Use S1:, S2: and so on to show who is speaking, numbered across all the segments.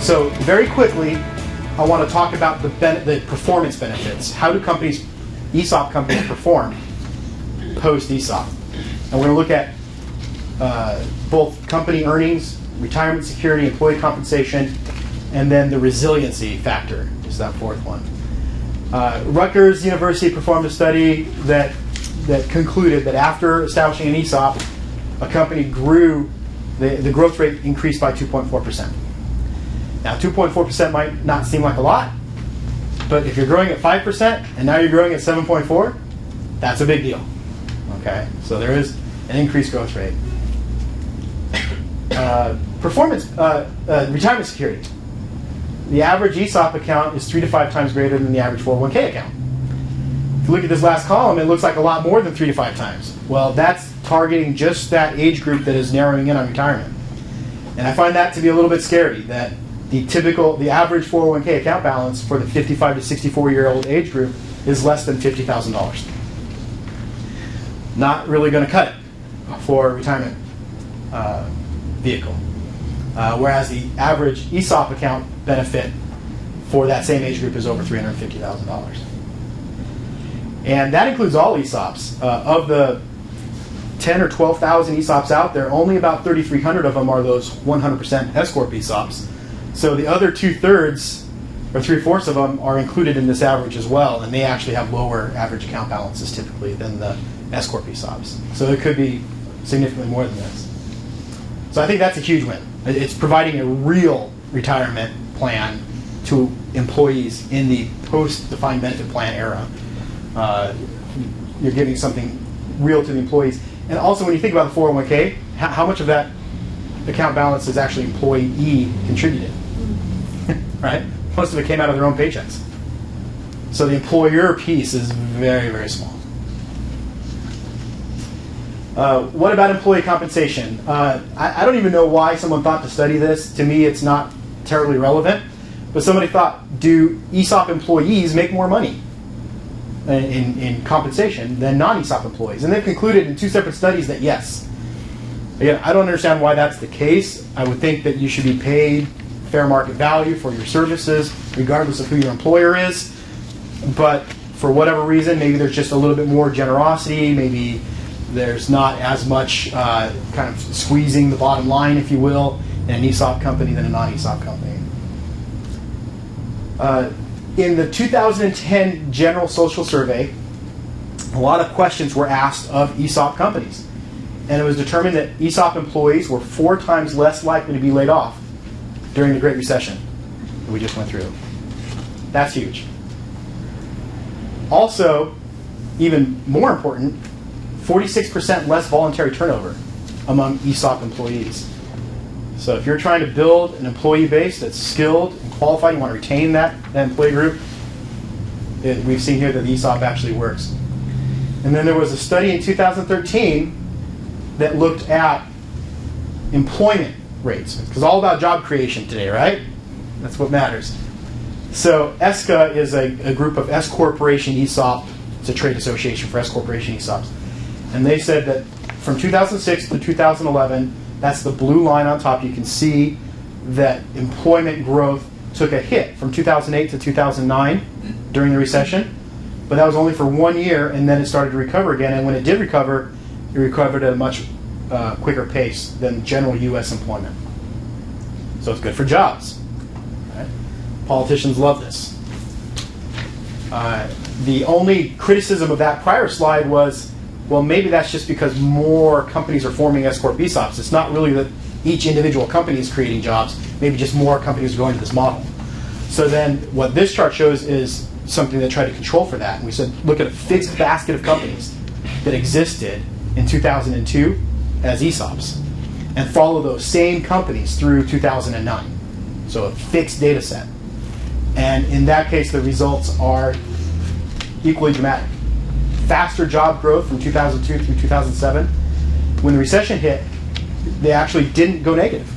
S1: So very quickly, I want to talk about the performance benefits. How do ESOP companies perform post-ESOP? And we're going to look at both company earnings, retirement security, employee compensation, and then the resiliency factor is that fourth one. Rutgers University performed a study that concluded that after establishing an ESOP, a company grew, the growth rate increased by 2.4%. Now 2.4% might not seem like a lot, but if you're growing at 5% and now you're growing at 7.4, that's a big deal. Okay, so there is an increased growth rate. Retirement security. The average ESOP account is 3 to 5 times greater than the average 401k account. If you look at this last column, it looks like a lot more than 3 to 5 times. Well, that's targeting just that age group that is narrowing in on retirement. And I find that to be a little bit scary, that the average 401k account balance for the 55 to 64-year-old age group is less than $50,000. Not really going to cut it for a retirement vehicle. Whereas the average ESOP account benefit for that same age group is over $350,000. And that includes all ESOPs. Of the 10 or 12,000 ESOPs out there, only about 3,300 of them are those 100% S-Corp ESOPs. So the other 2/3 or 3/4 of them are included in this average as well, and they actually have lower average account balances typically than the S-Corp ESOPs. So it could be significantly more than this. So I think that's a huge win. It's providing a real retirement plan to employees in the post-defined benefit plan era. You're giving something real to the employees. And also when you think about the 401k, how much of that account balance is actually employee contributed? Right? Most of it came out of their own paychecks. So the employer piece is very, very small. What about employee compensation? I don't even know why someone thought to study this. To me, it's not terribly relevant. But somebody thought, do ESOP employees make more money in compensation than non-ESOP employees? And they've concluded in 2 separate studies that yes. Again, I don't understand why that's the case. I would think that you should be paid fair market value for your services, regardless of who your employer is. But for whatever reason, maybe there's just a little bit more generosity. Maybe there's not as much kind of squeezing the bottom line, if you will, in an ESOP company than a non-ESOP company. In the 2010 General Social Survey, a lot of questions were asked of ESOP companies. And it was determined that ESOP employees were 4 times less likely to be laid off during the Great Recession that we just went through. That's huge. Also, even more important, 46% less voluntary turnover among ESOP employees. So if you're trying to build an employee base that's skilled and qualified, you want to retain that employee group, we've seen here that the ESOP actually works. And then there was a study in 2013 that looked at employment rates. It's all about job creation today, right? That's what matters. So ESCA is a group of S Corporation ESOP. It's a trade association for S Corporation ESOPs. And they said that from 2006 to 2011, that's the blue line on top, you can see that employment growth took a hit from 2008 to 2009 during the recession. But that was only for 1 year, and then it started to recover again. And when it did recover, it recovered at a much quicker pace than general U.S. employment. So it's good for jobs. Right? Politicians love this. The only criticism of that prior slide was, well, maybe that's just because more companies are forming S-Corp ESOPs. It's not really that each individual company is creating jobs. Maybe just more companies are going to this model. So then what this chart shows is something that tried to control for that. And we said, look at a fixed basket of companies that existed in 2002 as ESOPs and follow those same companies through 2009. So a fixed data set. And in that case, the results are equally dramatic. Faster job growth from 2002 through 2007. When the recession hit, they actually didn't go negative.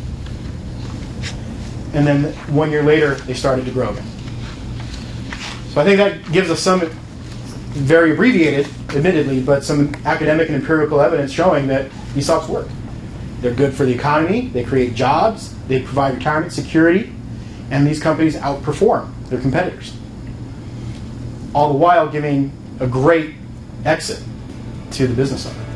S1: And then 1 year later, they started to grow again. So I think that gives us some, very abbreviated, admittedly, but some academic and empirical evidence showing that ESOPs work. They're good for the economy, they create jobs, they provide retirement security, And these companies outperform their competitors, all the while giving a great exit to the business owner.